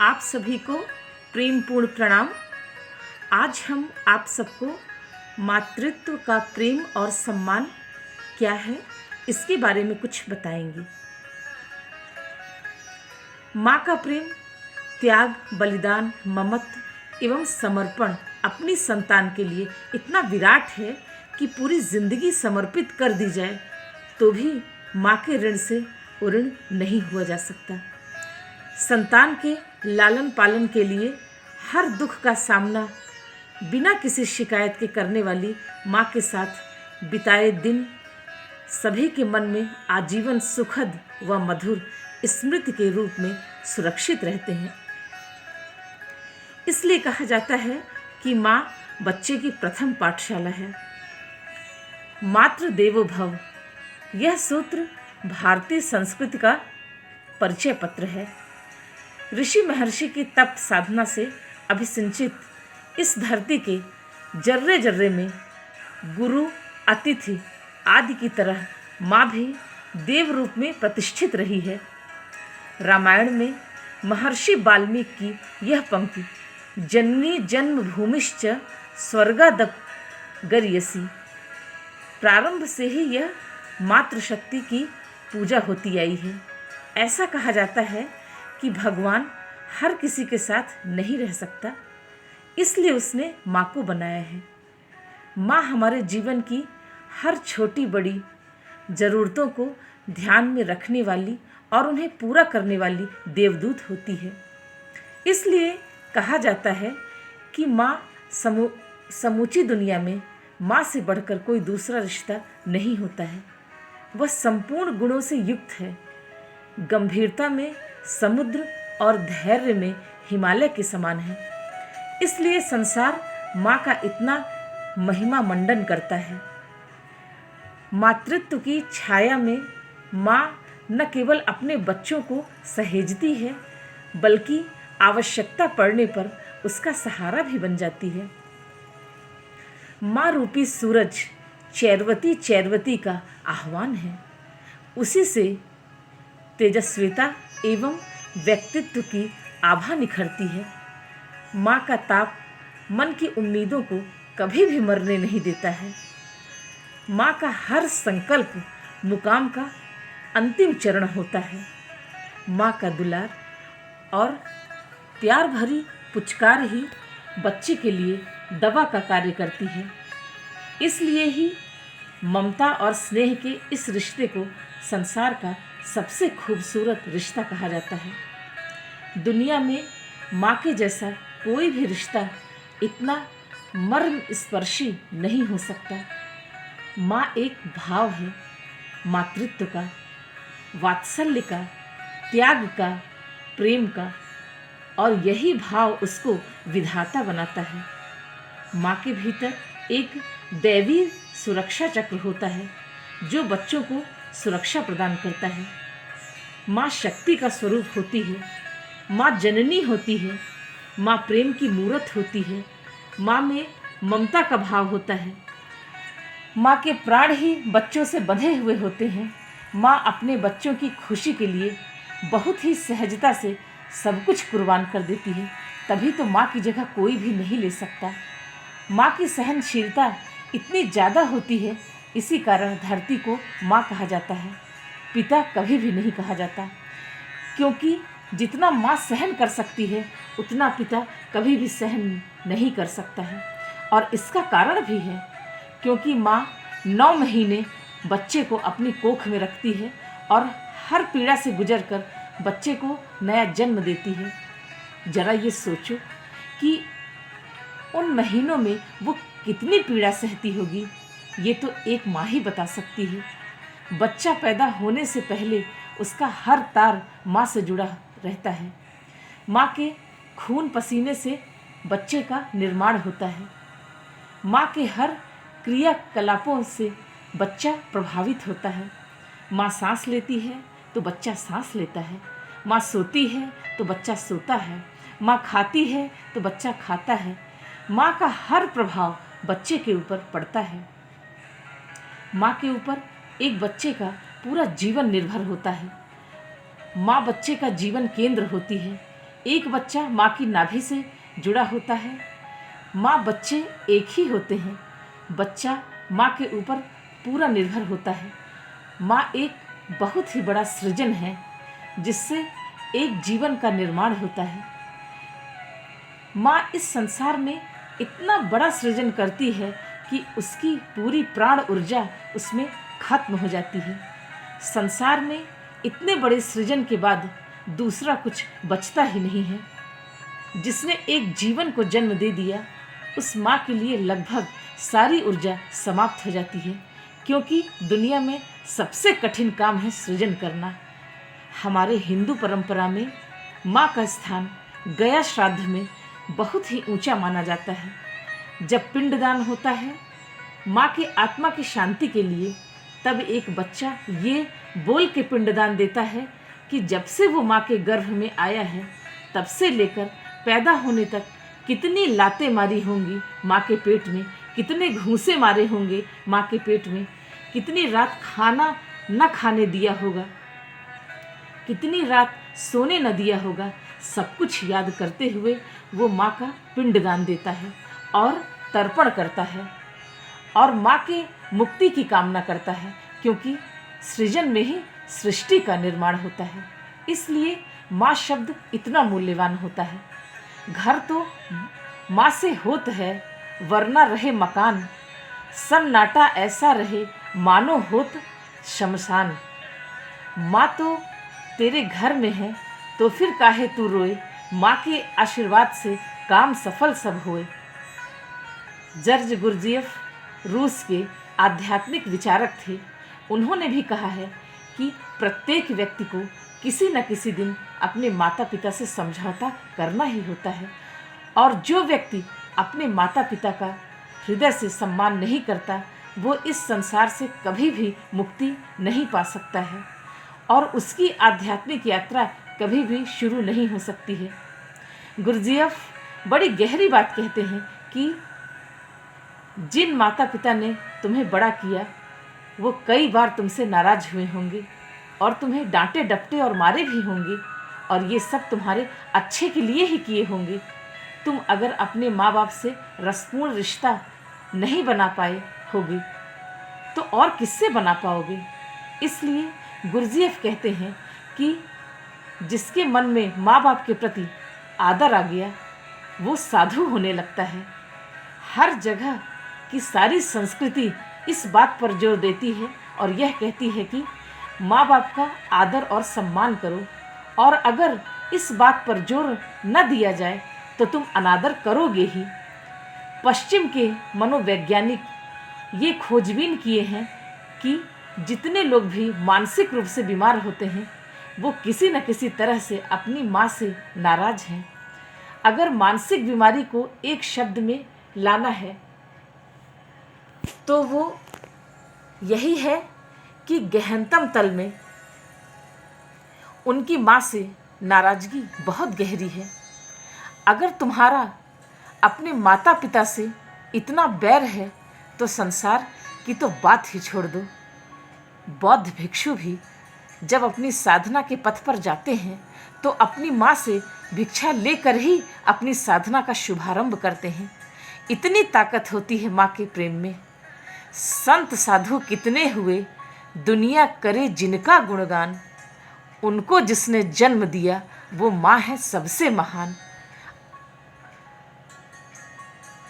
आप सभी को प्रेमपूर्ण प्रणाम। आज हम आप सबको मातृत्व का प्रेम और सम्मान क्या है इसके बारे में कुछ बताएंगे। माँ का प्रेम त्याग, बलिदान, ममत्व एवं समर्पण अपनी संतान के लिए इतना विराट है कि पूरी जिंदगी समर्पित कर दी जाए तो भी माँ के ऋण से ऋण नहीं हुआ जा सकता। संतान के लालन पालन के लिए हर दुख का सामना बिना किसी शिकायत के करने वाली माँ के साथ बिताए दिन सभी के मन में आजीवन सुखद व मधुर स्मृति के रूप में सुरक्षित रहते हैं। इसलिए कहा जाता है कि माँ बच्चे की प्रथम पाठशाला है। मातृ देवो भव, यह सूत्र भारतीय संस्कृति का परिचय पत्र है। ऋषि महर्षि की तप साधना से अभिसिंचित इस धरती के जर्रे जर्रे में गुरु, अतिथि आदि की तरह माँ भी देव रूप में प्रतिष्ठित रही है। रामायण में महर्षि वाल्मीकि की यह पंक्ति जननी जन्मभूमिश्च स्वर्गादप गर्यसी, प्रारंभ से ही यह मातृशक्ति की पूजा होती आई है। ऐसा कहा जाता है कि भगवान हर किसी के साथ नहीं रह सकता, इसलिए उसने माँ को बनाया है। माँ हमारे जीवन की हर छोटी बड़ी ज़रूरतों को ध्यान में रखने वाली और उन्हें पूरा करने वाली देवदूत होती है। इसलिए कहा जाता है कि माँ समूची दुनिया में माँ से बढ़कर कोई दूसरा रिश्ता नहीं होता है। वह संपूर्ण गुणों से युक्त है, गंभीरता में समुद्र और धैर्य में हिमालय के समान है। इसलिए संसार माँ का इतना महिमा मंडन करता है। मातृत्व की छाया में माँ न केवल अपने बच्चों को सहेजती है, बल्कि आवश्यकता पड़ने पर उसका सहारा भी बन जाती है। माँ रूपी सूरज चैरवती चैरवती का आह्वान है। उसी से तेजस्विता एवं व्यक्तित्व की आभा निखरती है। माँ का ताप मन की उम्मीदों को कभी भी मरने नहीं देता है। माँ का हर संकल्प मुकाम का अंतिम चरण होता है। माँ का दुलार और प्यार भरी पुचकार ही बच्चे के लिए दवा का कार्य करती है। इसलिए ही ममता और स्नेह के इस रिश्ते को संसार का सबसे खूबसूरत रिश्ता कहा जाता है। दुनिया में माँ के जैसा कोई भी रिश्ता इतना मर्म स्पर्शी नहीं हो सकता। माँ एक भाव है, मातृत्व का, वात्सल्य का, त्याग का, प्रेम का, और यही भाव उसको विधाता बनाता है। माँ के भीतर एक दैवी सुरक्षा चक्र होता है जो बच्चों को सुरक्षा प्रदान करता है। माँ शक्ति का स्वरूप होती है, माँ जननी होती है, माँ प्रेम की मूरत होती है, माँ में ममता का भाव होता है। माँ के प्राण ही बच्चों से बंधे हुए होते हैं। माँ अपने बच्चों की खुशी के लिए बहुत ही सहजता से सब कुछ कुर्बान कर देती है, तभी तो माँ की जगह कोई भी नहीं ले सकता। माँ की सहनशीलता इतनी ज़्यादा होती है, इसी कारण धरती को माँ कहा जाता है, पिता कभी भी नहीं कहा जाता। क्योंकि जितना माँ सहन कर सकती है उतना पिता कभी भी सहन नहीं कर सकता है। और इसका कारण भी है क्योंकि माँ 9 महीने बच्चे को अपनी कोख में रखती है और हर पीड़ा से गुजरकर बच्चे को नया जन्म देती है। जरा ये सोचो कि उन महीनों में वो कितनी पीड़ा सहती होगी, ये तो एक माँ ही बता सकती है। बच्चा पैदा होने से पहले उसका हर तार माँ से जुड़ा रहता है। माँ के खून पसीने से बच्चे का निर्माण होता है। माँ के हर क्रियाकलापों से बच्चा प्रभावित होता है। माँ सांस लेती है तो बच्चा सांस लेता है, माँ सोती है तो बच्चा सोता है, माँ खाती है तो बच्चा खाता है। माँ का हर प्रभाव बच्चे के ऊपर पड़ता है। माँ के ऊपर एक बच्चे का पूरा जीवन निर्भर होता है। माँ बच्चे का जीवन केंद्र होती है। एक बच्चा माँ की नाभि से जुड़ा होता है। माँ बच्चे एक ही होते हैं। बच्चा माँ के ऊपर पूरा निर्भर होता है। माँ एक बहुत ही बड़ा सृजन है जिससे एक जीवन का निर्माण होता है। माँ इस संसार में इतना बड़ा सृजन करती है कि उसकी पूरी प्राण ऊर्जा उसमें खत्म हो जाती है। संसार में इतने बड़े सृजन के बाद दूसरा कुछ बचता ही नहीं है। जिसने एक जीवन को जन्म दे दिया, उस माँ के लिए लगभग सारी ऊर्जा समाप्त हो जाती है, क्योंकि दुनिया में सबसे कठिन काम है सृजन करना। हमारे हिंदू परंपरा में माँ का स्थान गया श्राद्ध में बहुत ही ऊंचा माना जाता है। जब पिंडदान होता है माँ की आत्मा की शांति के लिए, तब एक बच्चा ये बोल के पिंडदान देता है कि जब से वो माँ के गर्भ में आया है, तब से लेकर पैदा होने तक कितनी लातें मारी होंगी माँ के पेट में, कितने घूंसे मारे होंगे माँ के पेट में, कितनी रात खाना न खाने दिया होगा, कितनी रात सोने न दिया होगा। सब कुछ याद करते हुए वो माँ का पिंडदान देता है और तर्पण करता है और माँ के मुक्ति की कामना करता है, क्योंकि सृजन में ही सृष्टि का निर्माण होता है। इसलिए माँ शब्द इतना मूल्यवान होता है। घर तो माँ से होत है, वरना रहे मकान, सन्नाटा ऐसा रहे मानो होत शमशान। माँ तो तेरे घर में है तो फिर काहे तू रोए, माँ के आशीर्वाद से काम सफल सब होए। जॉर्ज गुरजिएफ रूस के आध्यात्मिक विचारक थे। उन्होंने भी कहा है कि प्रत्येक व्यक्ति को किसी न किसी दिन अपने माता पिता से समझौता करना ही होता है, और जो व्यक्ति अपने माता पिता का हृदय से सम्मान नहीं करता, वो इस संसार से कभी भी मुक्ति नहीं पा सकता है और उसकी आध्यात्मिक यात्रा कभी भी शुरू नहीं हो सकती है। गुरजिएफ बड़ी गहरी बात कहते हैं कि जिन माता पिता ने तुम्हें बड़ा किया, वो कई बार तुमसे नाराज हुए होंगे और तुम्हें डांटे डपटे और मारे भी होंगे, और ये सब तुम्हारे अच्छे के लिए ही किए होंगे। तुम अगर अपने माँ बाप से रसपूर्ण रिश्ता नहीं बना पाए होगे तो और किससे बना पाओगे। इसलिए गुरजिएफ कहते हैं कि जिसके मन में माँ बाप के प्रति आदर आ गया, वो साधु होने लगता है। हर जगह की सारी संस्कृति इस बात पर जोर देती है और यह कहती है कि माँ बाप का आदर और सम्मान करो, और अगर इस बात पर जोर न दिया जाए तो तुम अनादर करोगे ही। पश्चिम के मनोवैज्ञानिक ये खोजबीन किए हैं कि जितने लोग भी मानसिक रूप से बीमार होते हैं, वो किसी न किसी तरह से अपनी माँ से नाराज हैं। अगर मानसिक बीमारी को एक शब्द में लाना है तो वो यही है कि गहनतम तल में उनकी माँ से नाराजगी बहुत गहरी है। अगर तुम्हारा अपने माता पिता से इतना बैर है तो संसार की तो बात ही छोड़ दो। बौद्ध भिक्षु भी जब अपनी साधना के पथ पर जाते हैं तो अपनी माँ से भिक्षा लेकर ही अपनी साधना का शुभारंभ करते हैं। इतनी ताकत होती है माँ के प्रेम में। संत साधु कितने हुए, दुनिया करे जिनका गुणगान, उनको जिसने जन्म दिया वो माँ है सबसे महान।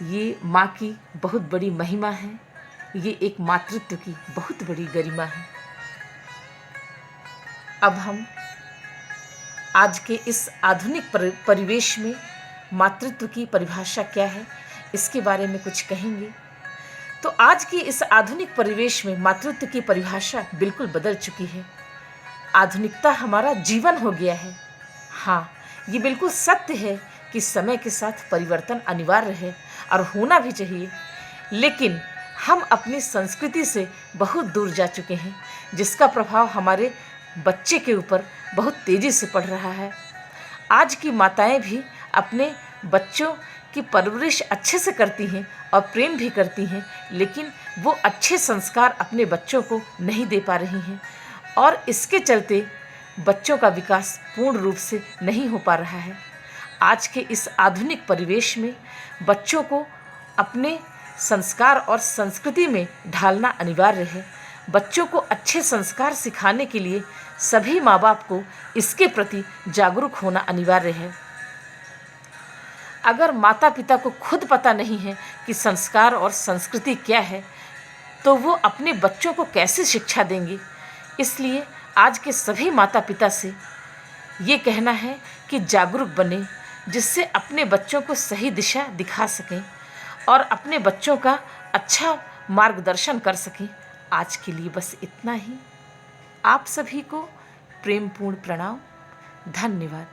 ये माँ की बहुत बड़ी महिमा है, ये एक मातृत्व की बहुत बड़ी गरिमा है। अब हम आज के इस आधुनिक परिवेश में मातृत्व की परिभाषा क्या है, इसके बारे में कुछ कहेंगे। तो आज की इस आधुनिक परिवेश में मातृत्व की परिभाषा बिल्कुल बदल चुकी है। आधुनिकता हमारा जीवन हो गया है। हाँ, ये बिल्कुल सत्य है कि समय के साथ परिवर्तन अनिवार्य है और होना भी चाहिए, लेकिन हम अपनी संस्कृति से बहुत दूर जा चुके हैं, जिसका प्रभाव हमारे बच्चे के ऊपर बहुत तेज़ी से पड़ रहा है। आज की माताएं भी अपने बच्चों की परवरिश अच्छे से करती हैं और प्रेम भी करती हैं, लेकिन वो अच्छे संस्कार अपने बच्चों को नहीं दे पा रही हैं और इसके चलते बच्चों का विकास पूर्ण रूप से नहीं हो पा रहा है। आज के इस आधुनिक परिवेश में बच्चों को अपने संस्कार और संस्कृति में ढालना अनिवार्य है। बच्चों को अच्छे संस्कार सिखाने के लिए सभी माँ बाप को इसके प्रति जागरूक होना अनिवार्य है। अगर माता पिता को खुद पता नहीं है कि संस्कार और संस्कृति क्या है, तो वो अपने बच्चों को कैसे शिक्षा देंगे। इसलिए आज के सभी माता पिता से ये कहना है कि जागरूक बने, जिससे अपने बच्चों को सही दिशा दिखा सकें और अपने बच्चों का अच्छा मार्गदर्शन कर सकें। आज के लिए बस इतना ही। आप सभी को प्रेमपूर्ण प्रणाम। धन्यवाद।